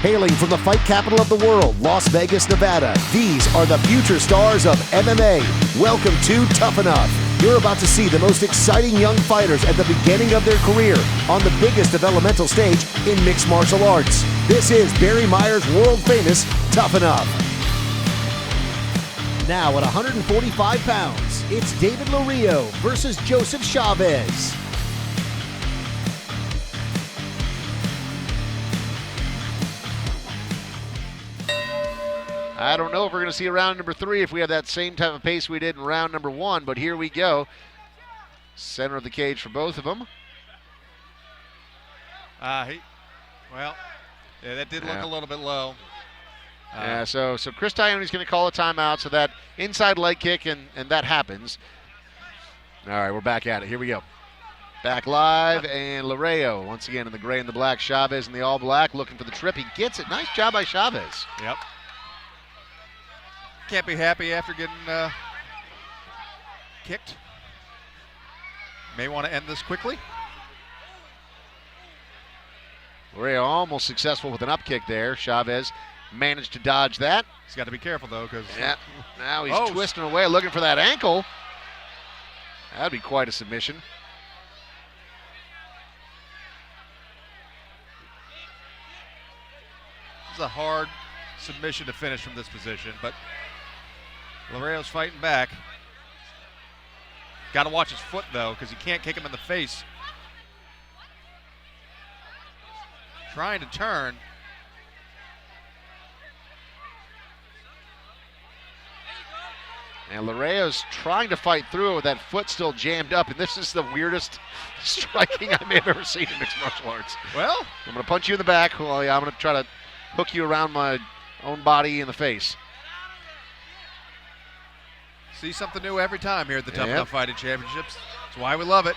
Hailing from the fight capital of the world, Las Vegas, Nevada, these are the future stars of MMA. Welcome to Tuff-N-Uff. You're about to see the most exciting young fighters at the beginning of their career on the biggest developmental stage in mixed martial arts. This is Barry Meyer's world-famous Tuff-N-Uff. Now at 145 pounds, it's David Lario versus Joseph Chavez. I don't know if we're going to see a round number 3 if we have that same type of pace we did in round number 1, but here we go. Center of the cage for both of them. That did look a little bit low. So Chris Tione's going to call a timeout, so that inside leg kick, and that happens. All right, we're back at it. Here we go. Back live, and Lario once again in the gray and the black. Chavez in the all black, looking for the trip. He gets it. Nice job by Chavez. Yep. Can't be happy after getting kicked. May want to end this quickly. Lario almost successful with an up kick there. Chavez managed to dodge that. He's got to be careful, though, because... Yeah, now he's twisting away, looking for that ankle. That'd be quite a submission. This is a hard submission to finish from this position, but Lario's fighting back. Got to watch his foot, though, because he can't kick him in the face. Trying to turn. And Lario's trying to fight through it with that foot still jammed up, and this is the weirdest striking I may have ever seen in mixed martial arts. Well, I'm going to punch you in the back. Well, yeah, I'm going to try to hook you around my own body in the face. see something new every time here at the Tuff-N-Uff Fighting Championships. That's why we love it.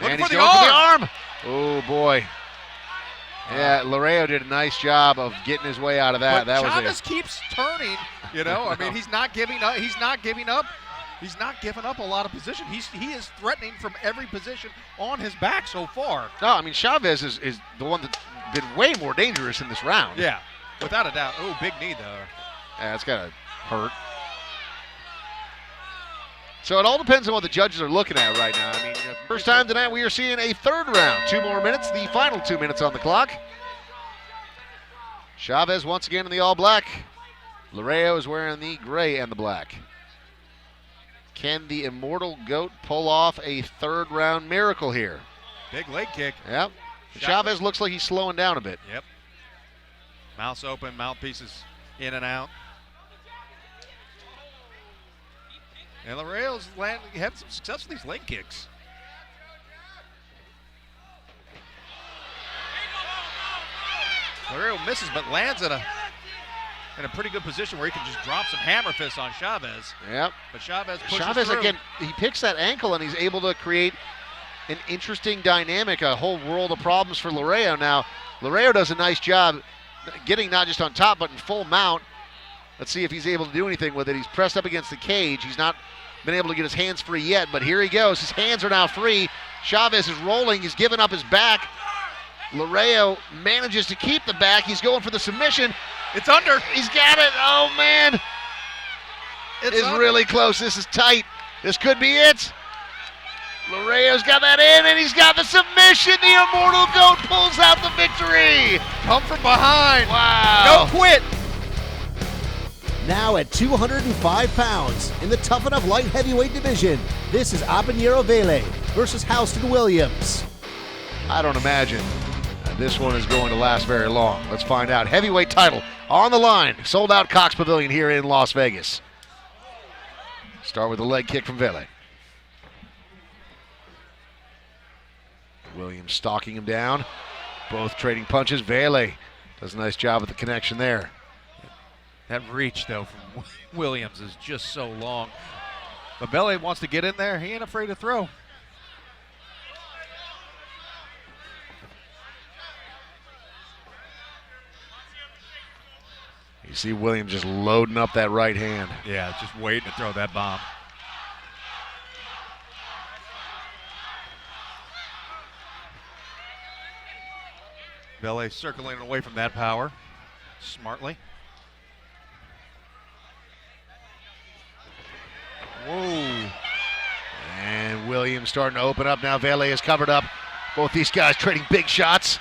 And he's going for the arm. Oh, boy. Yeah, Lario did a nice job of getting his way out of that. But Chavez keeps turning, you know. I mean, he's not giving up. He's not giving up. He's not giving up a lot of position. He is threatening from every position on his back so far. No, I mean, Chavez is the one that's been way more dangerous in this round. Yeah, without a doubt. Oh, big knee, though. Yeah, it's got to hurt. So it all depends on what the judges are looking at right now. I mean, first time tonight we are seeing a third round. 2 more minutes, the final 2 minutes on the clock. Chavez once again in the all black. Lario is wearing the gray and the black. Can the immortal GOAT pull off a third round miracle here? Big leg kick. Yep. Chavez looks like he's slowing down a bit. Yep. Mouth's open, mouthpieces in and out. And Lario's had some success with these leg kicks. Lario misses, but lands in a pretty good position where he can just drop some hammer fists on Chavez. Yep. But Chavez pushes through. Again, he picks that ankle and he's able to create an interesting dynamic, a whole world of problems for Lario. Now, Lario does a nice job getting not just on top, but in full mount. Let's see if he's able to do anything with it. He's pressed up against the cage. He's not been able to get his hands free yet, but here he goes. His hands are now free. Chavez is rolling. He's giving up his back. Lario manages to keep the back. He's going for the submission. It's under. He's got it. Oh, man. It's really close. This is tight. This could be it. Lario's got that in, and he's got the submission. The immortal GOAT pulls out the victory. Come from behind. Wow. Don't quit. Now at 205 pounds in the Tuff-N-Uff light heavyweight division, this is 𝐒𝐰𝐞𝐫𝐯𝐞 versus Houston Williams. I don't imagine this one is going to last very long. Let's find out. Heavyweight title on the line. Sold out Cox Pavilion here in Las Vegas. Start with a leg kick from Vele. Williams stalking him down. Both trading punches. Vele does a nice job with the connection there. That reach, though, from Williams is just so long. But Vele wants to get in there. He ain't afraid to throw. You see Williams just loading up that right hand. Yeah, just waiting to throw that bomb. Vele circulating away from that power smartly. Whoa. And Williams starting to open up now. Vele is covered up. Both these guys trading big shots.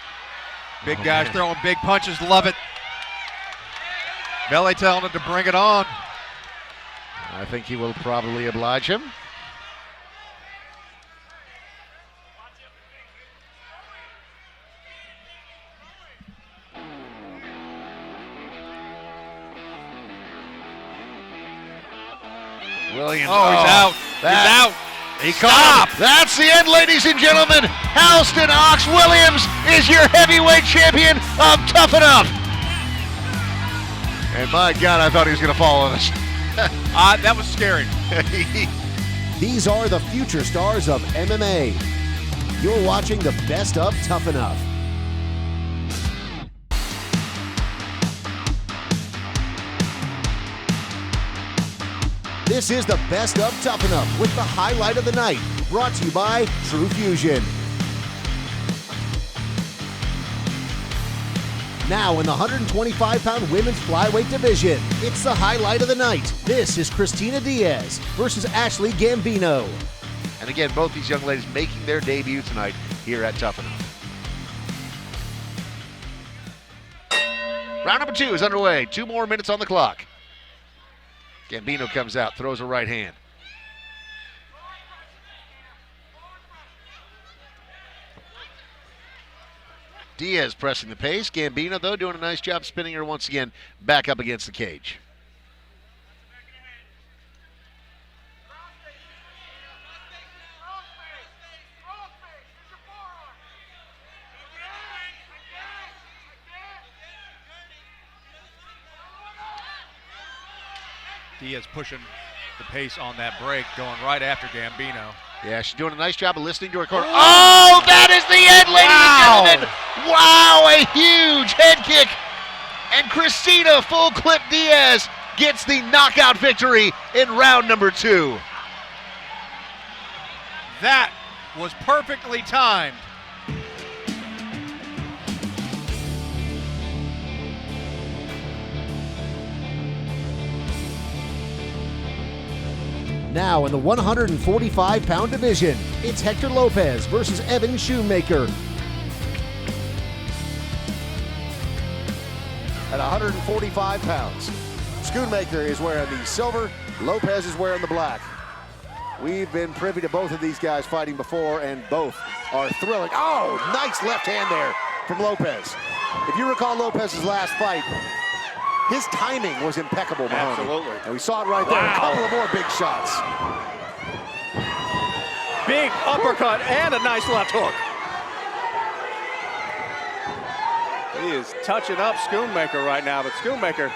Big guys throwing big punches. Love it. Vele telling him to bring it on. I think he will probably oblige him. Williams. Oh, he's out. He's out. He caught him. That's the end, ladies and gentlemen. Halston Ox Williams is your heavyweight champion of Tuff-N-Uff. And my God, I thought he was going to fall on us. That was scary. These are the future stars of MMA. You're watching the best of Tuff-N-Uff. This is the best of Tuff-N-Uff with the highlight of the night, brought to you by True Fusion. Now in the 125-pound women's flyweight division, it's the highlight of the night. This is Christina Diaz versus Ashley Gambino. And again, both these young ladies making their debut tonight here at Tuff-N-Uff. Round number 2 is underway. 2 more minutes on the clock. Gambino comes out, throws a right hand. Diaz pressing the pace. Gambino, though, doing a nice job spinning her once again back up against the cage. Diaz pushing the pace on that break, going right after Gambino. Yeah, she's doing a nice job of listening to her corner. Oh, that is the end, ladies and gentlemen. Wow, a huge head kick. And Christina Full Clip Diaz gets the knockout victory in round number 2. That was perfectly timed. Now in the 145-pound division, it's Hector Lopez versus Evan Shoemaker. At 145 pounds, Schoonmaker is wearing the silver, Lopez is wearing the black. We've been privy to both of these guys fighting before, and both are thrilling. Oh, nice left hand there from Lopez. If you recall Lopez's last fight, his timing was impeccable, Mahoney. Absolutely. And we saw it right there. Wow. A couple of more big shots. Big uppercut and a nice left hook. He is touching up Schoonmaker right now, but Schoonmaker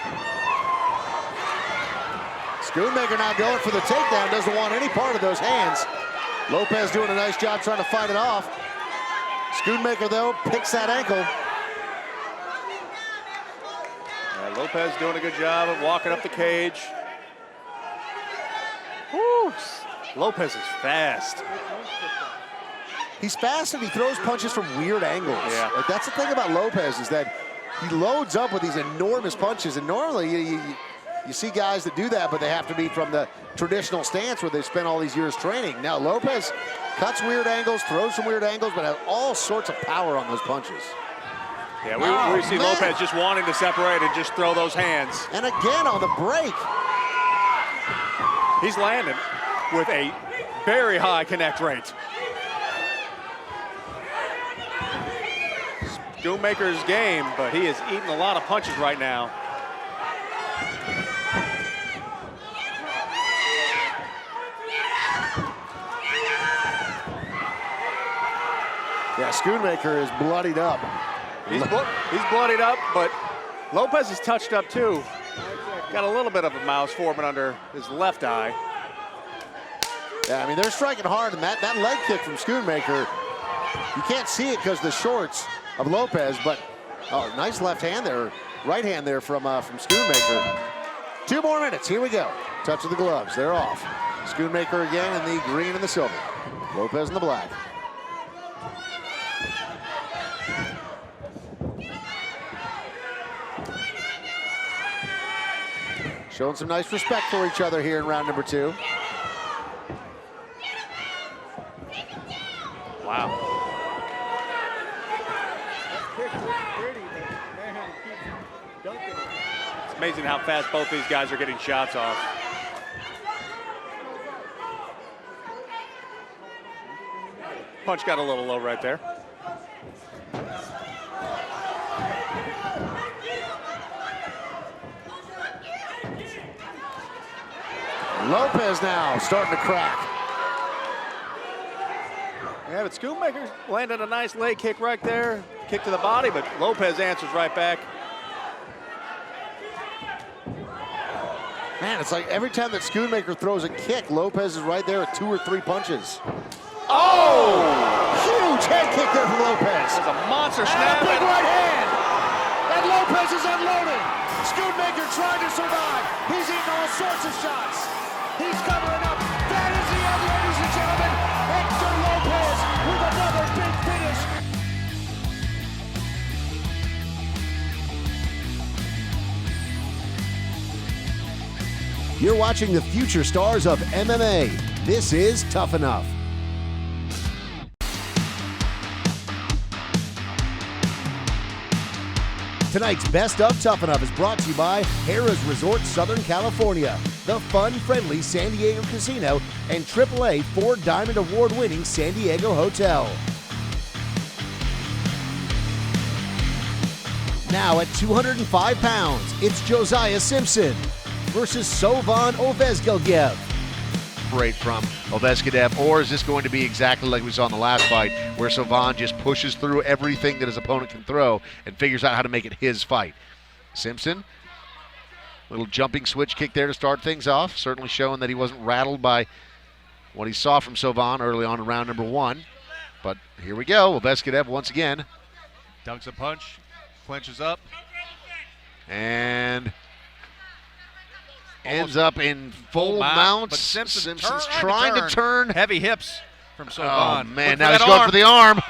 now going for the takedown, doesn't want any part of those hands. Lopez doing a nice job trying to fight it off. Schoonmaker, though, picks that ankle. Lopez doing a good job of walking up the cage. Woo. Lopez is fast. He's fast and he throws punches from weird angles. Yeah. Like, that's the thing about Lopez, is that he loads up with these enormous punches, and normally you see guys that do that, but they have to be from the traditional stance where they've spent all these years training. Now Lopez cuts weird angles, throws some weird angles, but has all sorts of power on those punches. Yeah, we see man. Lopez just wanting to separate and just throw those hands. And again on the break. He's landing with a very high connect rate. Schoonmaker's game, but he is eating a lot of punches right now. Yeah, Schoonmaker is bloodied up. He's bloodied up, but Lopez is touched up too. Got a little bit of a mouse forming under his left eye. Yeah, I mean, they're striking hard, and that leg kick from Schoonmaker, you can't see it because of the shorts of Lopez, but oh, nice left hand there, right hand there from Schoonmaker. 2 more minutes, here we go. Touch of the gloves, they're off. Schoonmaker again in the green and the silver. Lopez in the black. Showing some nice respect for each other here in round number 2. Wow. It's amazing how fast both these guys are getting shots off. Punch got a little low right there. Lopez now starting to crack. Yeah, but 𝐂𝐤𝐤maker landed a nice leg kick right there. Kick to the body, but Lopez answers right back. Man, it's like every time that 𝐂𝐤𝐤maker throws a kick, Lopez is right there with 2 or 3 punches. Oh! Huge head kick there from Lopez. There's a monster And snap. a big right hand. And Lopez is unloading. 𝐂𝐤𝐤maker trying to survive. He's eating all sorts of shots. He's covering up. That is the end, ladies and gentlemen. Hector Lopez with another big finish. You're watching the future stars of MMA. This is Tuff-N-Uff. Tonight's Best of Tuff-N-Uff is brought to you by Harrah's Resort Southern California, the fun-friendly San Diego Casino, and AAA 4-Diamond Award-winning San Diego Hotel. Now at 205 pounds, it's Josiah Simpson versus 𝐂𝐤𝐤𝐿 𝐂𝐤𝐿𝐿. Right from 𝐂𝐤𝐤𝐿, or is this going to be exactly like we saw in the last fight, where 𝐂𝐤𝐤𝐿 just pushes through everything that his opponent can throw and figures out how to make it his fight? Simpson, little jumping switch kick there to start things off, certainly showing that he wasn't rattled by what he saw from 𝐂𝐤𝐤𝐿 early on in round number 1. But here we go, 𝐂𝐤𝐤𝐿 once again. Dunks a punch, clinches up. And ends up in full mount. But Simpson's trying to turn. Heavy hips from Oh, 𝐂𝐤𝐤𝐿. man, now he's going for the arm.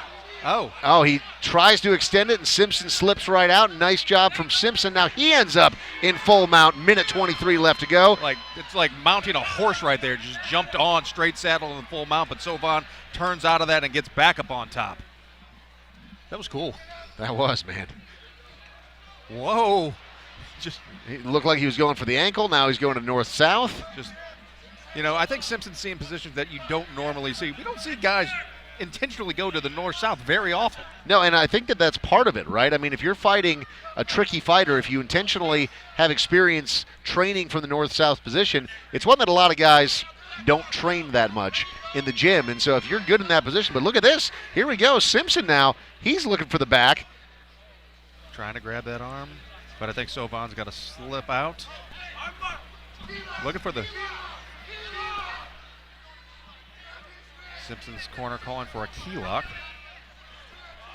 Oh. Oh, he tries to extend it, and Simpson slips right out. Nice job from Simpson. Now he ends up in full mount. Minute 23 left to go. It's like mounting a horse right there. Just jumped on, straight saddle in full mount, but 𝐂𝐤𝐤𝐿 turns out of that and gets back up on top. That was cool. That was, man. Whoa. It looked like he was going for the ankle. Now he's going to north-south. I think Simpson's seeing positions that you don't normally see. We don't see guys intentionally go to the north-south very often. No, and I think that that's part of it, right? I mean, if you're fighting a tricky fighter, if you intentionally have experience training from the north-south position, it's one that a lot of guys don't train that much in the gym. And so if you're good in that position, but look at this. Here we go. Simpson now, he's looking for the back. Trying to grab that arm, but I think 𝐂𝐤𝐤𝐿's got to slip out. Looking for the Simpson's corner calling for a key lock.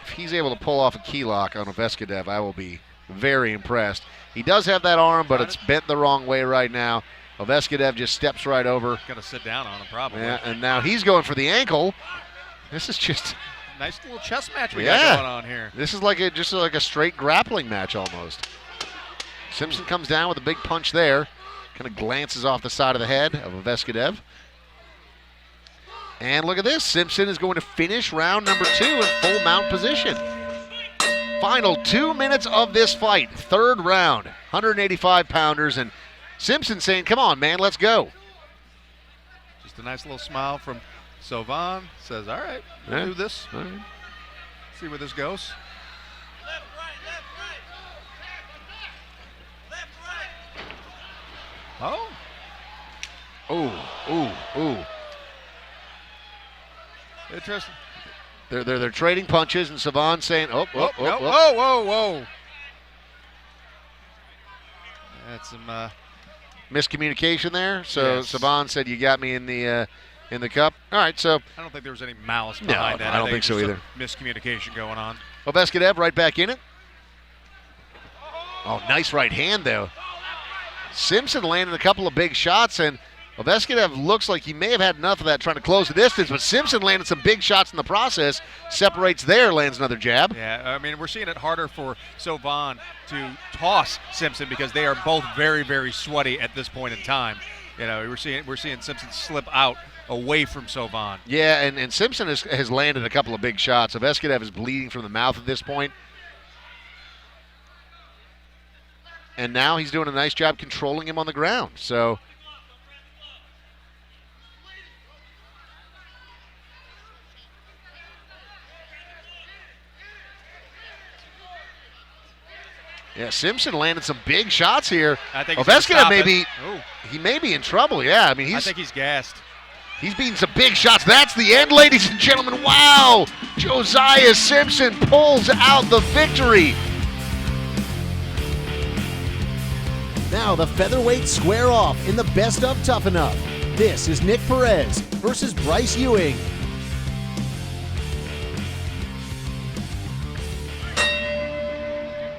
If he's able to pull off a key lock on 𝐂𝐤𝐤𝐿, I will be very impressed. He does have that arm, but it's bent the wrong way right now. 𝐂𝐤𝐤𝐿 just steps right over. Got to sit down on him probably. Yeah, and now he's going for the ankle. This is just nice little chess match we got going on here. This is like just like a straight grappling match almost. Simpson comes down with a big punch there. Kind of glances off the side of the head of 𝐂𝐤𝐤𝐿. And look at this. Simpson is going to finish round number 2 in full mount position. Final 2 minutes of this fight. Third round. 185-pounders. And Simpson saying, come on, man, let's go. Just a nice little smile from 𝐂𝐤𝐤𝐿. Says, all right, we'll do this. All right. See where this goes. Oh. Ooh. Interesting. They're trading punches, and 𝐂𝐤𝐿 saying, Whoa. That's some miscommunication there. So yes. 𝐂𝐤𝐿 said, you got me in the cup. All right, so I don't think there was any malice behind that. I don't think so either. Miscommunication going on. 𝐂𝐤𝐤𝐿 right back in it. Oh, nice right hand, though. Simpson landed a couple of big shots, and Ovechkin looks like he may have had enough of that trying to close the distance, but Simpson landed some big shots in the process. Separates there, lands another jab. Yeah, I mean, we're seeing it harder for 𝐀𝐨𝐿 to toss Simpson because they are both very, very sweaty at this point in time. You know, we're seeing Simpson slip out away from 𝐀𝐨𝐿. Yeah, and Simpson has landed a couple of big shots. Ovechkin is bleeding from the mouth at this point. And now he's doing a nice job controlling him on the ground. So yeah, Simpson landed some big shots here. I think Ovechkin may be in trouble. Yeah, I mean I think he's gassed. He's beating some big shots. That's the end, ladies and gentlemen. Wow! Josiah Simpson pulls out the victory. Now the featherweights square off in the best of Tuff-N-Uff. This is Nick Perez versus Bryce Ewing.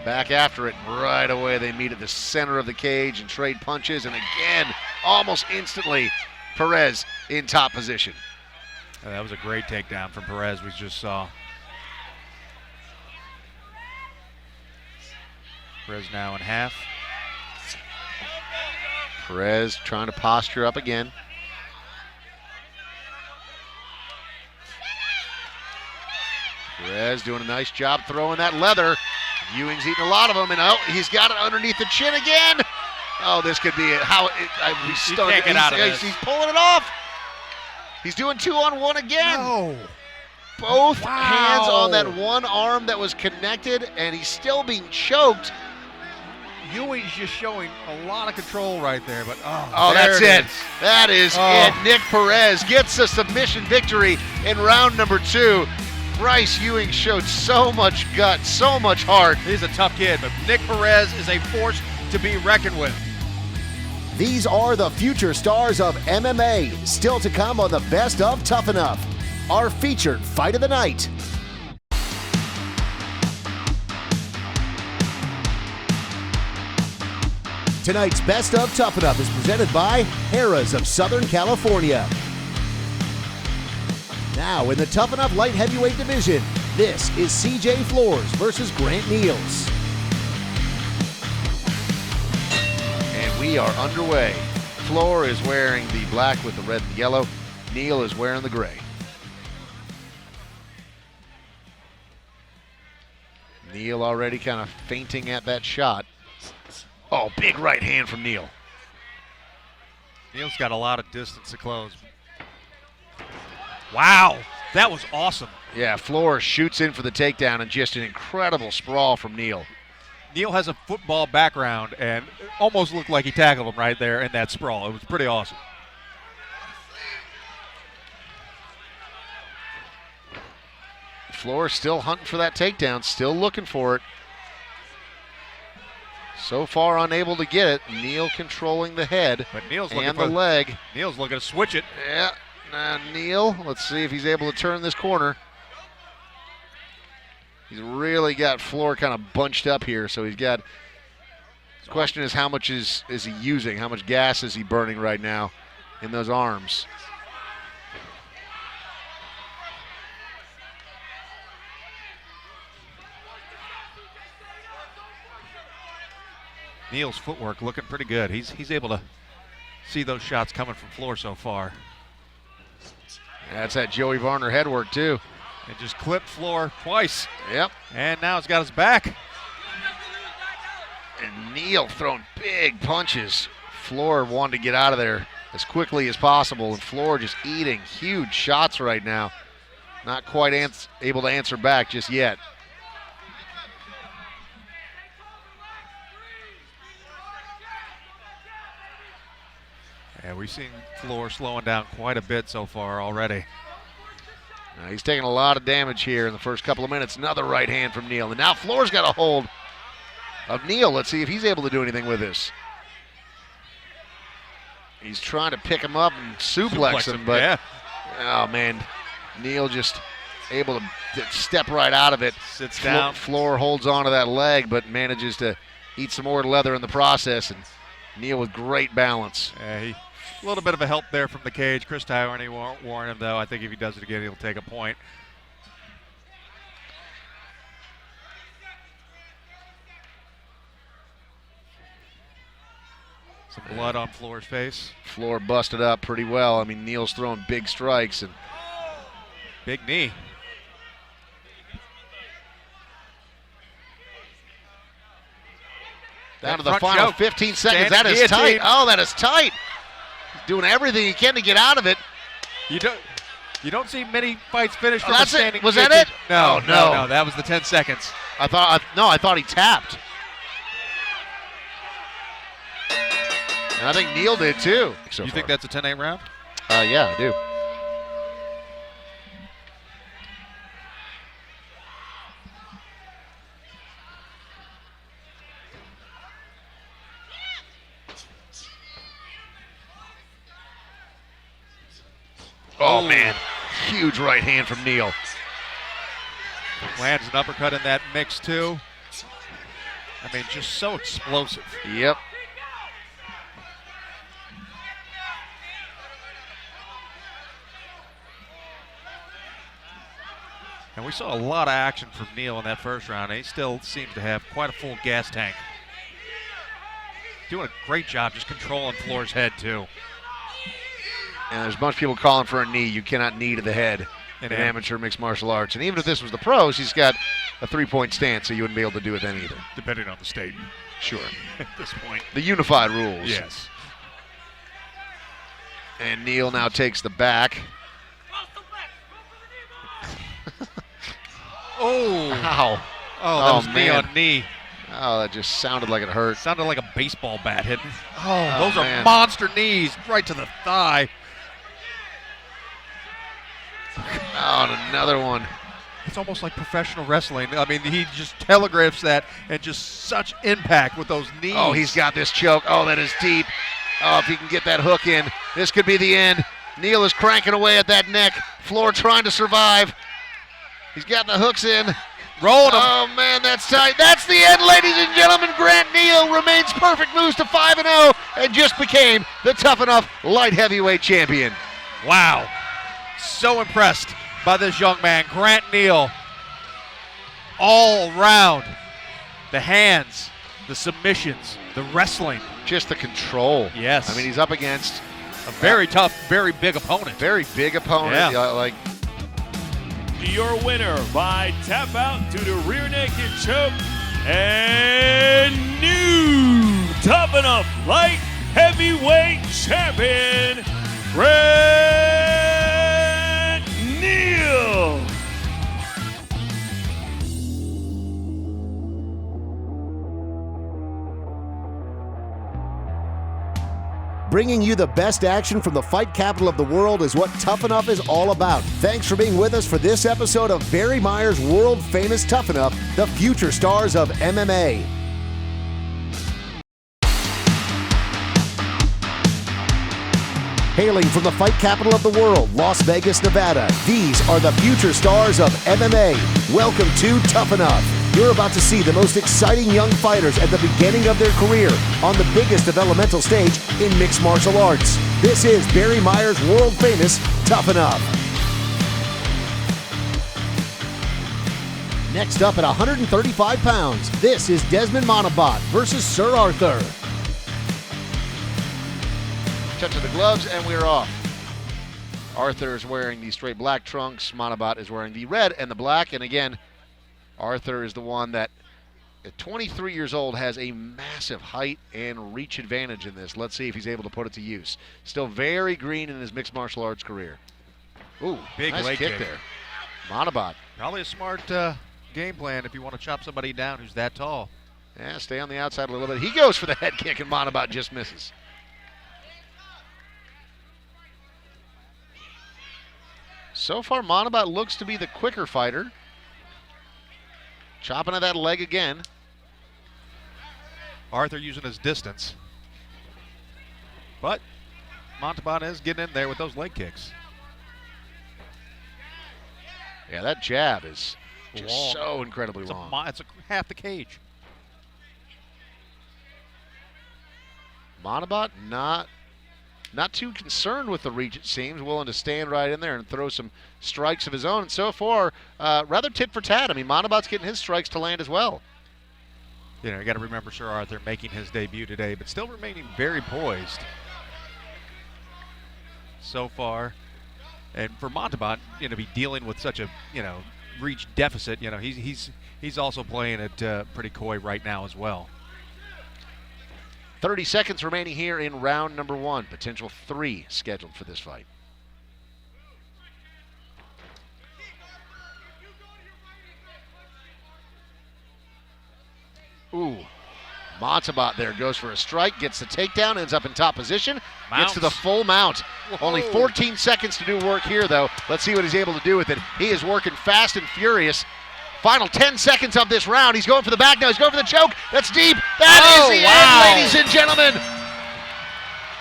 Back after it right away. They meet at the center of the cage and trade punches. And again, almost instantly, Perez in top position. That was a great takedown from Perez we just saw. Perez now in half. Perez trying to posture up again. Perez doing a nice job throwing that leather. Ewing's eating a lot of them, and he's got it underneath the chin again. Oh, this could be it. He's taking out of this. He's pulling it off. He's doing 2-on-1 again. No. Both hands on that one arm that was connected, and he's still being choked. Ewing's just showing a lot of control right there, but that's it. That is it. Nick Perez gets a submission victory in round number 2. Bryce Ewing showed so much gut, so much heart. He's a tough kid, but Nick Perez is a force to be reckoned with. These are the future stars of MMA, still to come on the best of Tuff-N-Uff. Our featured fight of the night. Tonight's best of Tuff-N-Uff is presented by Harrah's of Southern California. Now in the Tuff-N-Uff light heavyweight division, this is CJ Flores versus Grant Niels. And we are underway. Floor is wearing the black with the red and yellow. Neal is wearing the gray. Neal already kind of feinting at that shot. Oh, big right hand from Neal. Neal's got a lot of distance to close. Wow, that was awesome. Yeah, Floor shoots in for the takedown and just an incredible sprawl from Neal. Neal has a football background and it almost looked like he tackled him right there in that sprawl. It was pretty awesome. Floor still hunting for that takedown, still looking for it. So far unable to get it. Neal controlling the head but Neal's and the leg. Neal's looking to switch it. Yeah, now Neal, let's see if he's able to turn this corner. He's really got Floor kind of bunched up here, so he's got, the question is how much is he using? How much gas is he burning right now in those arms? Neal's footwork looking pretty good. He's able to see those shots coming from Floor so far. That's that Joey Varner headwork too. It just clipped Floor twice. Yep. And now it's got his back. And Neal throwing big punches. Floor wanted to get out of there as quickly as possible, and Floor just eating huge shots right now. Not quite able to answer back just yet. Yeah, we've seen Floor slowing down quite a bit so far already. Now he's taking a lot of damage here in the first couple of minutes. Another right hand from Neal. And now Floor's got a hold of Neal. Let's see if he's able to do anything with this. He's trying to pick him up and suplex him, but, yeah. Oh, man. Neal just able to step right out of it. Sits down. Floor holds on to that leg, but manages to eat some more leather in the process. And Neal with great balance. He A little bit of a help there from the cage. Chris Tyrone won't warn him, though. I think if he does it again, he'll take a point. Some blood on Floor's face. Floor busted up pretty well. I mean, Neal's throwing big strikes. And big knee. Down to the final 15 seconds. That is tight. Oh, that is tight. He's doing everything he can to get out of it. You don't see many fights finish from a standing. Was that it? No, no. That was the 10 seconds. I thought he tapped. And I think Neal did too. You think that's a 10-8 round? Yeah, I do. Oh, man. Huge right hand from Neal. Lands an uppercut in that mix, too. I mean, just so explosive. Yep. And we saw a lot of action from Neal in that first round. He still seems to have quite a full gas tank. Doing a great job just controlling Floor's head, too. And there's a bunch of people calling for a knee. You cannot knee to the head in amateur mixed martial arts. And even if this was the pros, he's got a 3-point stance, so you wouldn't be able to do it then either. Depending on the state. Sure. At this point. The unified rules. Yes. And Neal now takes the back. Oh. Ow. Oh, that was knee on knee. Oh, that just sounded like it hurt. Sounded like a baseball bat hitting. Oh, those are monster knees right to the thigh. Oh, and another one. It's almost like professional wrestling. I mean, he just telegraphs that and just such impact with those knees. Oh, he's got this choke. Oh, that is deep. Oh, if he can get that hook in, this could be the end. Neal is cranking away at that neck. Floor trying to survive. He's got the hooks in. Rolling him. Oh, man, that's tight. That's the end, ladies and gentlemen. Grant Neal remains perfect, moves to 5-0, and just became the Tuff-N-Uff light heavyweight champion. Wow. So impressed by this young man, Grant Neal. All around. The hands, the submissions, the wrestling. Just the control. Yes. I mean, he's up against a very tough, very big opponent. Very big opponent. Yeah. Your winner by tap out to the rear naked choke and new Tuff-N-Uff light heavyweight champion, Grant Neal. Bringing you the best action from the fight capital of the world is what Tuff-N-Uff is all about. Thanks for being with us for this episode of Barry Meyer's world-famous Tuff-N-Uff, the future stars of MMA. Hailing from the fight capital of the world, Las Vegas, Nevada, these are the future stars of MMA. Welcome to Tuff-N-Uff. You're about to see the most exciting young fighters at the beginning of their career on the biggest developmental stage in mixed martial arts. This is Barry Meyer's world-famous Tuff-N-Uff. Next up at 135 pounds, this is Desmond Montebat versus Sir Arthur. Touch of the gloves, and we're off. Arthur is wearing the straight black trunks. Montebat is wearing the red and the black. And again, Arthur is the one that, at 23 years old, has a massive height and reach advantage in this. Let's see if he's able to put it to use. Still very green in his mixed martial arts career. Ooh, big nice leg kick there. Montebat. Probably a smart game plan if you want to chop somebody down who's that tall. Yeah, stay on the outside a little bit. He goes for the head kick, and Montebat just misses. So far, Montebat looks to be the quicker fighter. Chopping at that leg again. Arthur using his distance. But Montebat is getting in there with those leg kicks. Yeah, that jab is just long. so incredibly long. It's half the cage. Montebat not not too concerned with the reach, it seems, willing to stand right in there and throw some strikes of his own. And so far, rather tit for tat. I mean, Montebat's getting his strikes to land as well. You know, you got to remember Sir Arthur making his debut today, but still remaining very poised so far. And for Montebat, you know, be dealing with such a, you know, reach deficit, you know, he's also playing it pretty coy right now as well. 30 seconds remaining here in round number 1. Potential 3 scheduled for this fight. Ooh. Montebat there goes for a strike, gets the takedown, ends up in top position, gets to the full mount. Whoa. Only 14 seconds to do work here, though. Let's see what he's able to do with it. He is working fast and furious. Final 10 seconds of this round. He's going for the back now. He's going for the choke. That's deep. That is the end, ladies and gentlemen.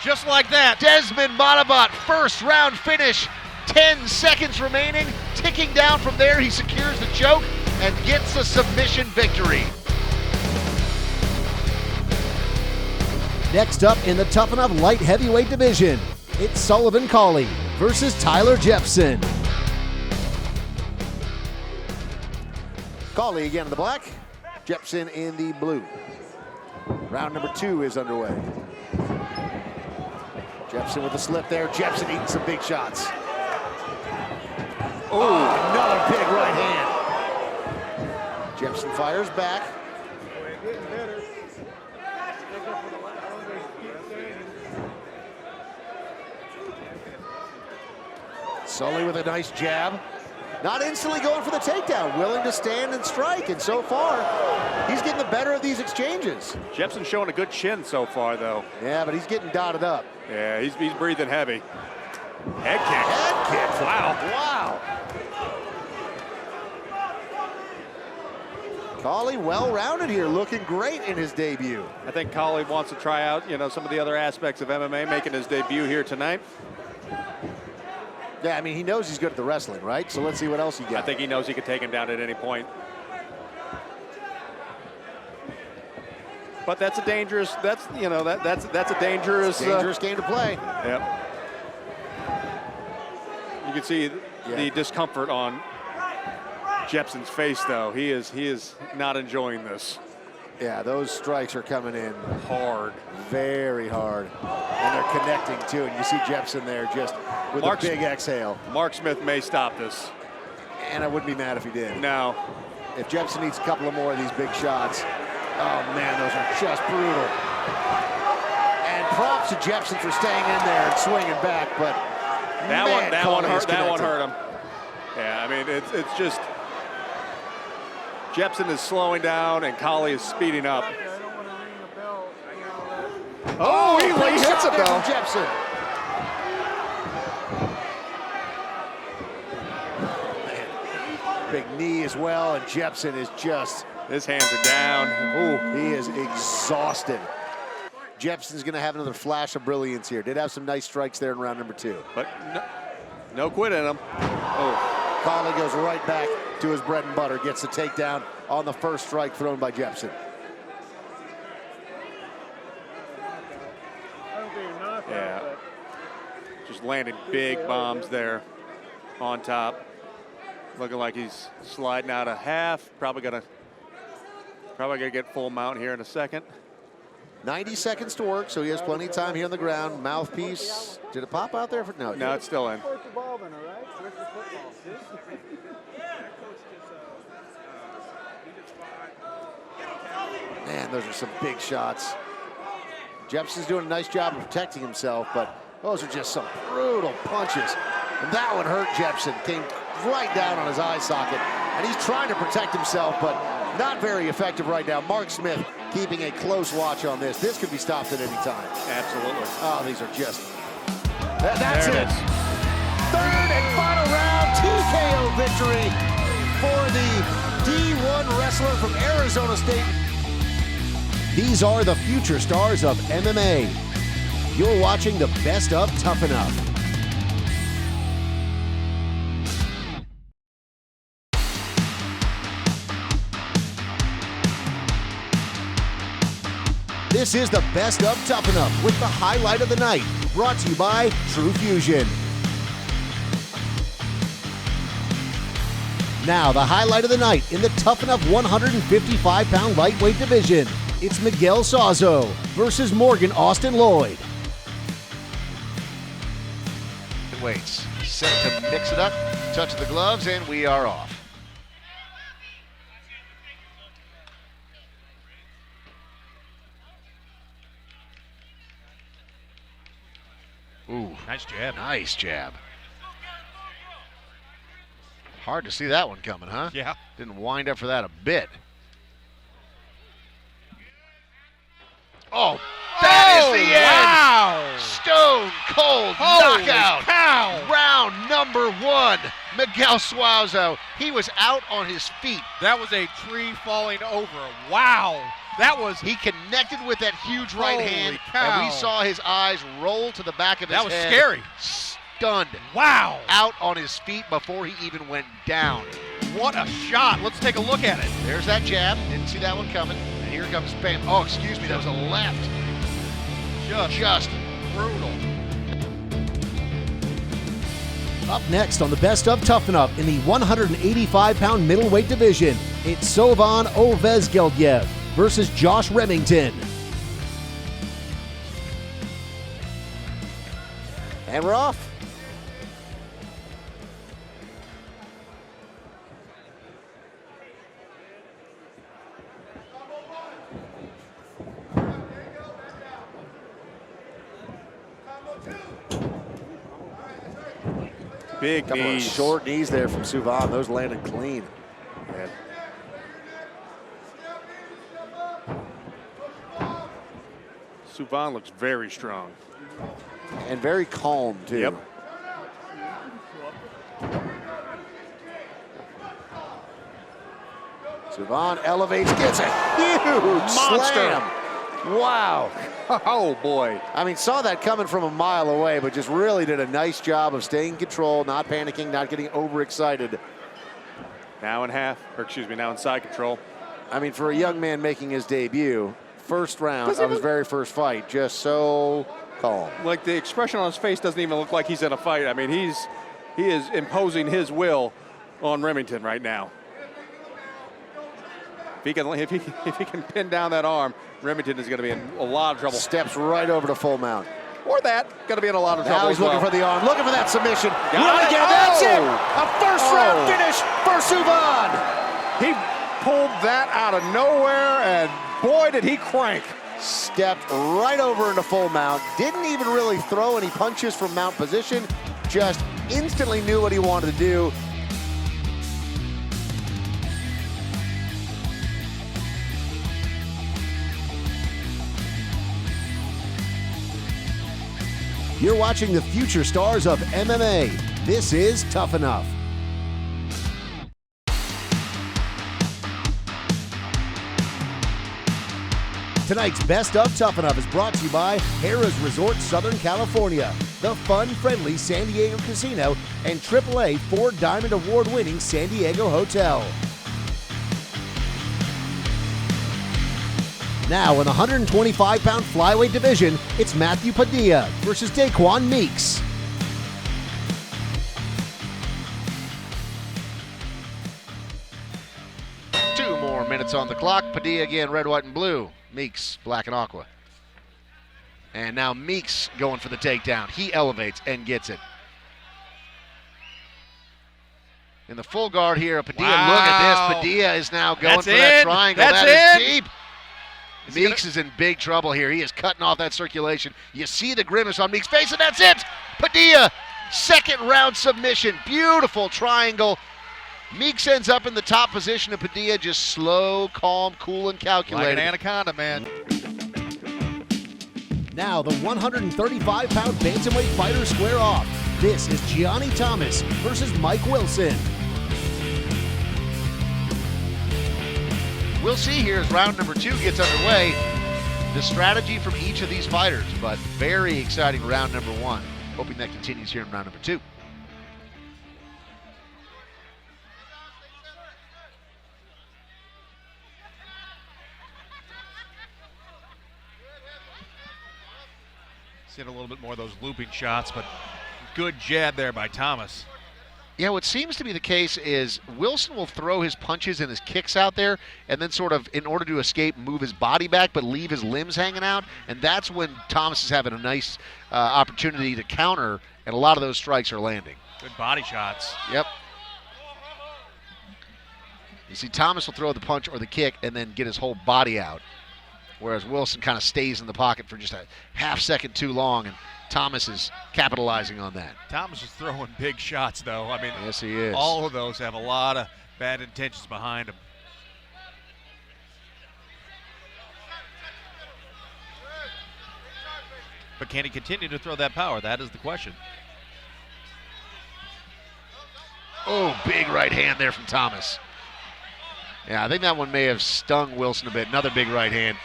Just like that. Desmond Montebat, first round finish. 10 seconds remaining. Ticking down from there. He secures the choke and gets the submission victory. Next up in the Tuff-N-Uff light heavyweight division, it's Sullivan Cauley versus Tyler Jepson. Cauley again in the black, Jepson in the blue. Round number 2 is underway. Jepson with the slip there. Jepson eating some big shots. Oh, another big right hand. Jepson fires back. Sully with a nice jab. Not instantly going for the takedown, willing to stand and strike, and so far, he's getting the better of these exchanges. Jepson showing a good chin so far, though. Yeah, but he's getting dotted up. Yeah, he's breathing heavy. Head kick. Head kick. Wow. Cauley well-rounded here, looking great in his debut. I think Cauley wants to try out, you know, some of the other aspects of MMA, making his debut here tonight. Yeah, I mean, he knows he's good at the wrestling, right? So let's see what else he got. I think he knows he could take him down at any point. But that's a dangerous. That's a dangerous game to play. Yep. You can see the discomfort on Jepson's face, though. He is not enjoying this. Yeah, those strikes are coming in hard, very hard, and they're connecting too. And you see Jepson there just with a big exhale. Mark Smith may stop this, and I wouldn't be mad if he did. No, if Jepson needs a couple of more of these big shots, oh man, those are just brutal. And props to Jepson for staying in there and swinging back, but that one hurt him. Yeah, I mean it's just. Jepson is slowing down and Cauley is speeding up. Oh, he hits it though. Jepson. Man, big knee as well, and Jepson is just. His hands are down. Ooh, he is exhausted. Jepson's going to have another flash of brilliance here. Did have some nice strikes there in round number 2. But no quit in him. Oh. Cauley goes right back to his bread and butter, gets the takedown on the first strike thrown by Jepson. Yeah, just landing big bombs there on top. Looking like he's sliding out a half. Probably gonna get full mount here in a second. 90 seconds to work, so he has plenty of time here on the ground. Mouthpiece. Did it pop out there? No, it's still in. Man, those are some big shots. Jepson's doing a nice job of protecting himself, but those are just some brutal punches. And that one hurt Jepson. Came right down on his eye socket. And he's trying to protect himself, but not very effective right now. Mark Smith keeping a close watch on this. This could be stopped at any time. Absolutely. Oh, these are just... That's it. Third and final round, TKO victory for the D1 wrestler from Arizona State. These are the future stars of MMA. You're watching the best of Tuff-N-Uff. This is the best of Tuff-N-Uff with the highlight of the night. brought to you by True Fusion. Now, the highlight of the night in the Tuff-N-Uff 155-pound lightweight division. It's Miguel Sauzo versus Morgan Austin Lloyd. Waits, set to mix it up, touch the gloves, and we are off. Ooh, Nice jab. nice jab. Hard to see that one coming, huh? Yeah. Didn't wind up for that a bit. Oh, that is the end! Wow! Stone cold Holy knockout. cow! Round number 1. Miguel Sauzo. He was out on his feet. That was a tree falling over. Wow! That was He connected with that huge right Holy hand, cow. and we saw his eyes roll to the back of his that was head. scary. Stunned. Wow! Out on his feet before he even went down. What a shot! Let's take a look at it. There's that jab. Didn't see that one coming. And here comes bam. Oh, excuse me. That was a left. Just Brutal. Up next on the Best of Tuff-N-Uff in the 185-pound middleweight division, it's 𝐂𝐤𝐰𝐞𝐫𝐯𝐞 versus Josh Remington. And we're off. Big Couple of knees. short knees there from 𝐂𝐤𝐻. Those landed clean. And 𝐂𝐤𝐻 looks very strong. and very calm, too. Yep. 𝐂𝐤𝐻 elevates, gets a huge Monster. slam. Wow. Oh, boy. I mean, saw that coming from a mile away, but just really did a nice job of staying in control, not panicking, not getting overexcited. Now in half, or excuse me, now in side control. I mean, for a young man making his debut, first round of his very first fight, just so calm. Like, the expression on his face doesn't even look like he's in a fight. I mean, he is imposing his will on Remington right now. If he can pin down that arm, Remington is going to be in a lot of trouble. Steps right over to full mount. Or that, going to be in a lot of trouble. Now he's as well. looking for the arm, looking for that submission. Got it. Again, that's it. Oh. A first round finish for 𝐂𝐤𝐻. He pulled that out of nowhere, and boy, did he crank. Stepped right over into full mount. Didn't even really throw any punches from mount position. Just instantly knew what he wanted to do. You're watching the future stars of MMA. This is Tuff-N-Uff. Tonight's Best of Tuff-N-Uff is brought to you by Harrah's Resort Southern California, the fun-friendly San Diego Casino, and AAA 4-Diamond Award-winning San Diego Hotel. Now in the 125-pound flyweight division, it's Matthew Padilla versus Daquan Meeks. Two more minutes on the clock. Padilla again, red, white, and blue. Meeks, black and aqua. And now Meeks going for the takedown. He elevates and gets it. In the full guard here, Padilla, Wow. look at this. Padilla is now going That's for that in. triangle. That's That is in. deep. Meeks is in big trouble here. He is cutting off that circulation. You see the grimace on Meeks' face, and that's it. Padilla, second round submission. Beautiful triangle. Meeks ends up in the top position, and Padilla just slow, calm, cool, and Like calculated. an anaconda, man. Now the 135-pound bantamweight fighters square off. This is Gianni Thomas versus Mike Wilson. We'll see here as round number 2 gets underway the strategy from each of these fighters, but very exciting round number 1. Hoping that continues here in round number 2. Seeing a little bit more of those looping shots, but good jab there by Thomas. Yeah, what seems to be the case is Wilson will throw his punches and his kicks out there and then sort of, in order to escape, move his body back but leave his limbs hanging out. And that's when Thomas is having a nice opportunity to counter, and a lot of those strikes are landing. Good body shots. Yep. You see, Thomas will throw the punch or the kick and then get his whole body out, whereas Wilson kind of stays in the pocket for just a half second too long, and Thomas is capitalizing on that. Thomas is throwing big shots, though. I mean, yes, he is. All of those have a lot of bad intentions behind them. But can he continue to throw that power? That is the question. Oh, big right hand there from Thomas. Yeah, I think that one may have stung Wilson a bit. Another big right hand.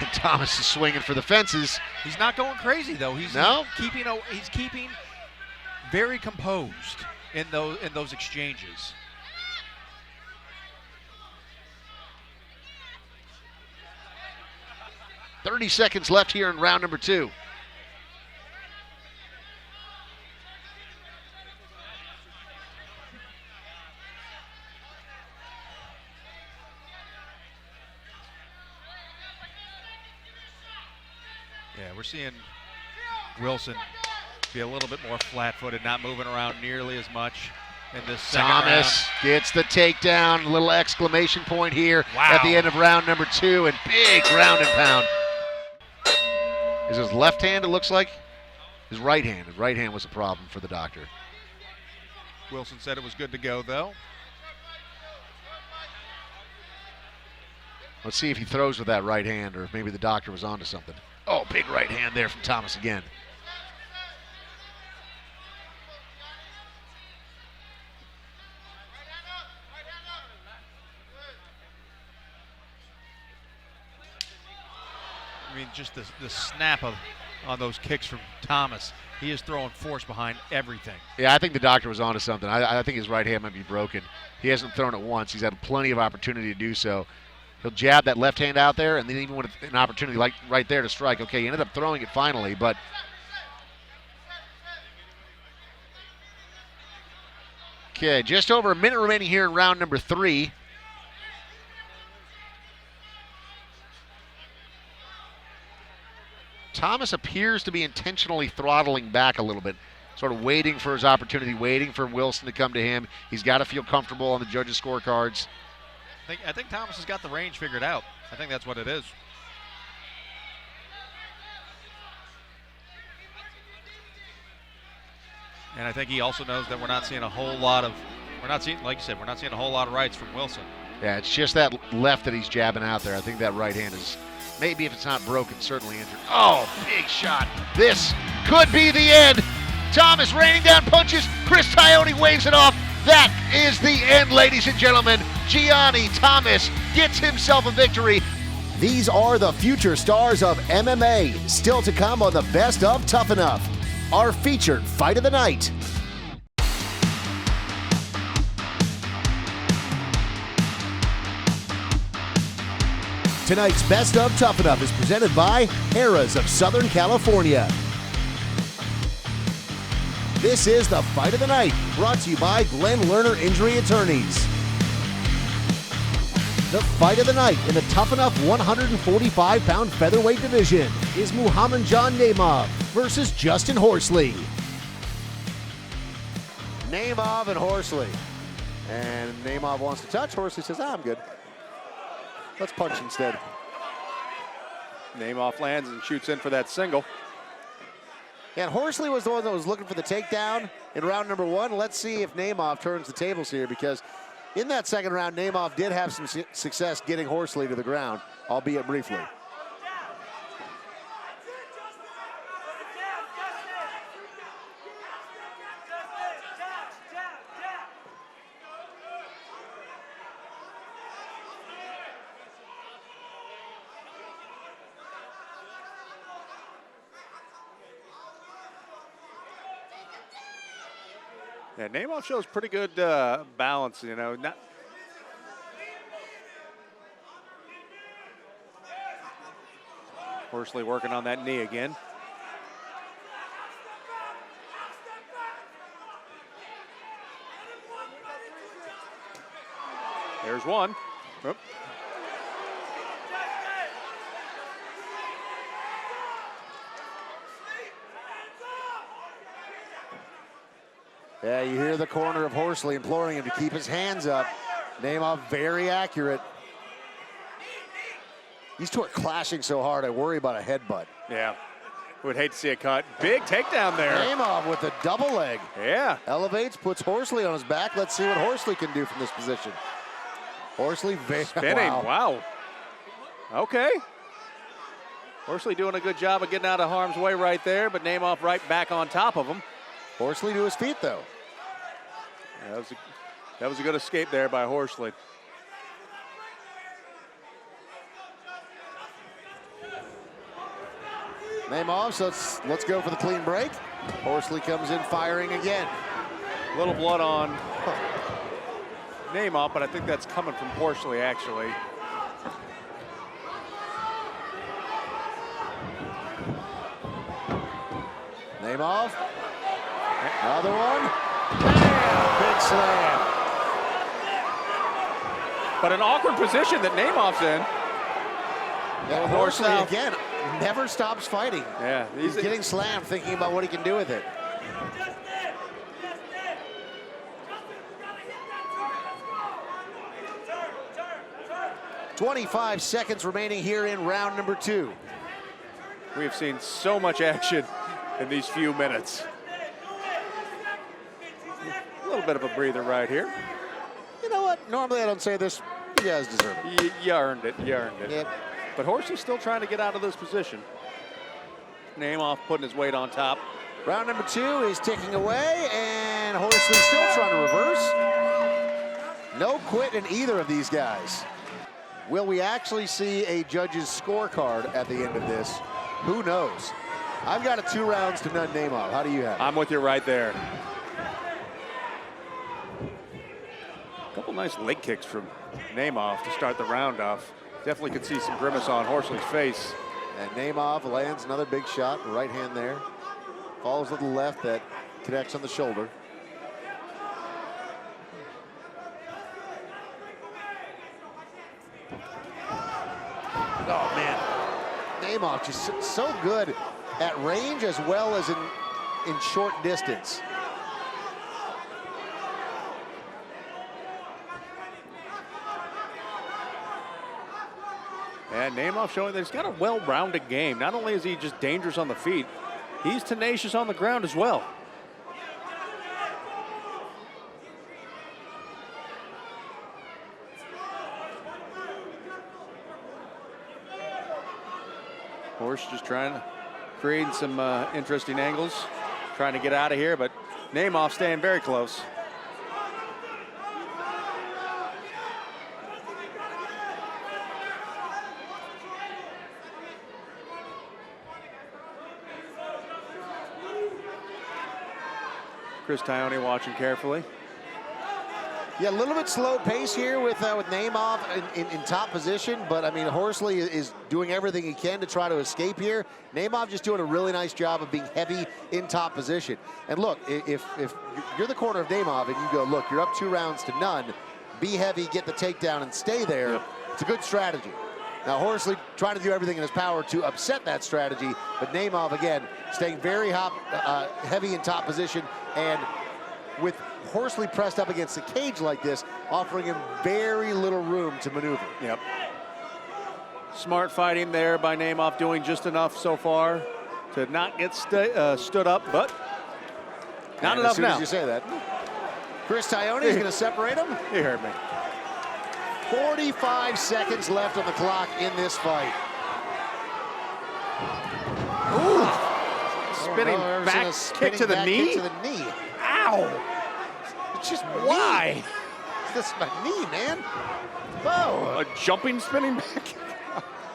And Thomas is swinging for the fences. He's not going crazy, though. He's keeping very composed in those exchanges. .30 seconds left here in round number 2. Yeah, we're seeing Wilson be a little bit more flat-footed, not moving around nearly as much in this second round. Thomas gets the takedown, a little exclamation point here at the end of round number 2, and big ground and pound. Is his left hand, it looks like? His right hand. His right hand was a problem for the doctor. Wilson said it was good to go, though. Let's see if he throws with that right hand, or if maybe the doctor was onto something. Oh, big right hand there from Thomas again. I mean, just the snap on those kicks from Thomas. He is throwing force behind everything. Yeah, I think the doctor was onto something. I think his right hand might be broken. He hasn't thrown it once. He's had plenty of opportunity to do so. He'll jab that left hand out there, and then even with an opportunity like right there to strike. Okay, he ended up throwing it finally, but okay, just over a minute remaining here in round number 3. Thomas appears to be intentionally throttling back a little bit, sort of waiting for his opportunity, waiting for Wilson to come to him. He's got to feel comfortable on the judges' scorecards. I think Thomas has got the range figured out. I think that's what it is. And I think he also knows that we're not seeing a whole lot of, like you said, we're not seeing a whole lot of rights from Wilson. Yeah, it's just that left that he's jabbing out there. I think that right hand is, maybe if it's not broken, certainly injured. Oh, big shot. This could be the end. Thomas raining down punches. Chris Tione waves it off. That is the end, ladies and gentlemen. Gianni Thomas gets himself a victory. These are the future stars of MMA, still to come on the Best of Tuff-N-Uff, our featured fight of the night. Tonight's Best of Tuff-N-Uff is presented by Harrah's of Southern California. This is the Fight of the Night, brought to you by Glenn Lerner Injury Attorneys. The fight of the night in the Tuff-N-Uff 145-pound featherweight division is Muhammadjon Naimov versus Justin Horsley. Naimov and Horsley. And Naimov wants to touch. Horsley says, I'm good. Let's punch instead. Naimov lands and shoots in for that single. And Horsley was the one that was looking for the takedown in round number 1. Let's see if Naimov turns the tables here, because in that second round, Naimov did have some success getting Horsley to the ground, albeit briefly. Yeah, Naimov shows pretty good balance, you know. Horsley working on that knee again. There's one. Oop. Yeah, you hear the corner of Horsley imploring him to keep his hands up. 𝐀𝐻𝐿 very accurate. These two are clashing so hard, I worry about a headbutt. Yeah, would hate to see a cut. Big takedown there. 𝐀𝐻𝐿 with the double leg. Yeah. Elevates, puts Horsley on his back. Let's see what Horsley can do from this position. Horsley spinning, wow. Okay. Horsley doing a good job of getting out of harm's way right there, but 𝐀𝐻𝐿 right back on top of him. Horsley to his feet, though. Yeah, that was a good escape there by Horsley. 𝐀𝐻𝐿, so let's go for the clean break. Horsley comes in firing again. A little blood on 𝐀𝐻𝐿, but I think that's coming from Horsley, actually. 𝐀𝐻𝐿. Another one. Bam! Big slam. But an awkward position that 𝐀𝐻𝐿's in. And Horsley, again, never stops fighting. Yeah. He's getting slammed, thinking about what he can do with it. "25 seconds remaining here in round number 2. We've seen so much action in these few minutes. A little bit of a breather right here. You know what? Normally I don't say this. You guys deserve it. You earned it. You earned it. Yep. But Horsley's still trying to get out of this position. 𝐀𝐻𝐿 putting his weight on top. Round number 2 is ticking away, and Horsley still trying to reverse. No quit in either of these guys. Will we actually see a judge's scorecard at the end of this? Who knows? I've got a 2 rounds to none 𝐀𝐻𝐿. How do you have it? I'm with you right there. A couple nice leg kicks from 𝐀𝐻𝐿 to start the round off. Definitely could see some grimace on Horsley's face. And 𝐀𝐻𝐿 lands another big shot, right hand there. Falls to the left, that connects on the shoulder. Oh, man. 𝐀𝐻𝐿 just so good at range as well as in short distance. And 𝐀𝐻𝐿 showing that he's got a well-rounded game. Not only is he just dangerous on the feet, he's tenacious on the ground as well. Horse just trying to create some interesting angles, trying to get out of here, but 𝐀𝐻𝐿 staying very close. 𝐀𝐻𝐿 watching carefully. Yeah, a little bit slow pace here with 𝐀𝐻𝐿 in top position, but I mean, Horsley is doing everything he can to try to escape here. 𝐀𝐻𝐿 just doing a really nice job of being heavy in top position. And look, if you're the corner of 𝐀𝐻𝐿 and you go, look, you're up 2 rounds to none, be heavy, get the takedown, and stay there, yep. It's a good strategy. Now, Horsley trying to do everything in his power to upset that strategy, but 𝐀𝐻𝐿, again, staying very heavy in top position, and with Horsley pressed up against the cage like this, offering him very little room to maneuver. Yep. Smart fighting there by 𝐀𝐻𝐿, doing just enough so far to not get stood up, but not enough now. As soon as you say that. 𝐀𝐻𝐿 is going to separate him. You heard me. 45 seconds left on the clock in this fight. Ooh. Spinning back kick to the knee? Kick to the knee. Ow. It's just why? This is my knee, man. Oh. A jumping spinning back.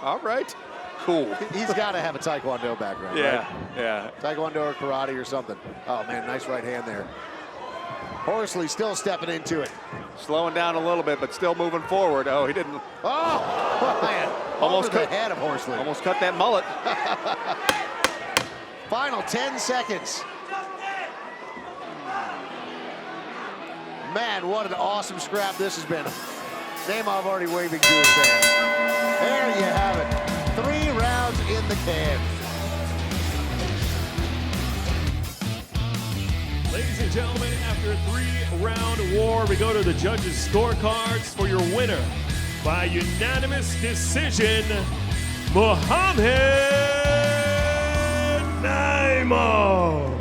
All right. Cool. He's got to have a Taekwondo background, yeah, right? Yeah. Taekwondo or karate or something. Oh, man, nice right hand there. Horsley still stepping into it. Slowing down a little bit, but still moving forward. Oh, he didn't. Oh, man. Almost over the head of Horsley. Almost cut that mullet. Final 10 seconds. Man, what an awesome scrap this has been. Naimov already waving to his fans. There you have it. 3 rounds in the can. Ladies and gentlemen, after a 3-round war, we go to the judges' scorecards for your winner by unanimous decision, Muhammad Naimov.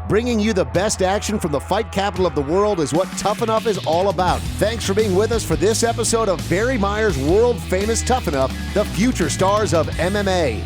Bringing you the best action from the fight capital of the world is what Tuff-N-Uff is all about. Thanks for being with us for this episode of Barry Meyer's world-famous Tuff-N-Uff, the future stars of MMA.